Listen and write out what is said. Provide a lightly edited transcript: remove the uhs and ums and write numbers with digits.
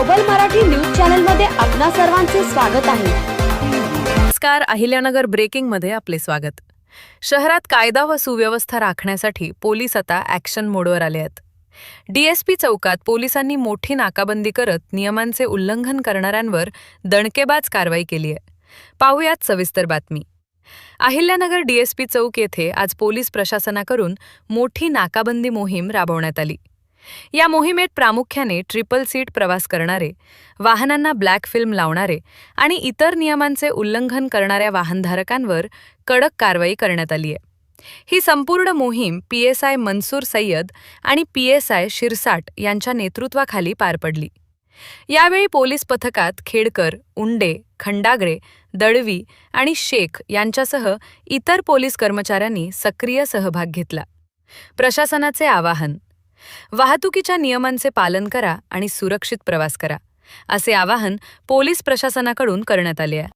सबल Marathi news channel मध्ये आपणा सर्वांचे स्वागत आहे। नमस्कार, अहिल्यानगर ब्रेकिंग मध्ये आपले स्वागत। शहरात कायदा व सुव्यवस्था राखण्यासाठी पोलीस आता ॲक्शन मोडवर आले आहेत। डीएसपी चौकात पोलिसांनी मोठी नाकाबंदी करत नियमांचे उल्लंघन करणाऱ्यांवर दणकेबाज कारवाई केली आहे। पाहुयात सविस्तर बातमी। अहिल्यानगर डीएसपी चौक येथे आज पोलीस प्रशासनाकडून मोठी नाकाबंदी मोहीम राबवण्यात आली। या मोहिमेत प्रामुख्याने ट्रिपल सीट प्रवास करणारे, वाहनांना ब्लॅक फिल्म लावणारे आणि इतर नियमांचे उल्लंघन करणाऱ्या वाहनधारकांवर कडक कारवाई करण्यात आली आहे। ही संपूर्ण मोहीम PSI मनसूर सय्यद आणि PSI शिरसाट यांच्या नेतृत्वाखाली पार पडली। यावेळी पोलीस पथकात खेडकर, उंडे, खंडागरे, दळवी आणि शेख यांच्यासह इतर पोलीस कर्मचाऱ्यांनी सक्रिय सहभाग घेतला। प्रशासनाचे आवाहन: वाहतुकीच्या नियमांचे पालन करा आणि सुरक्षित प्रवास करा, असे आवाहन पोलीस प्रशासनाकडून करण्यात आले आहे।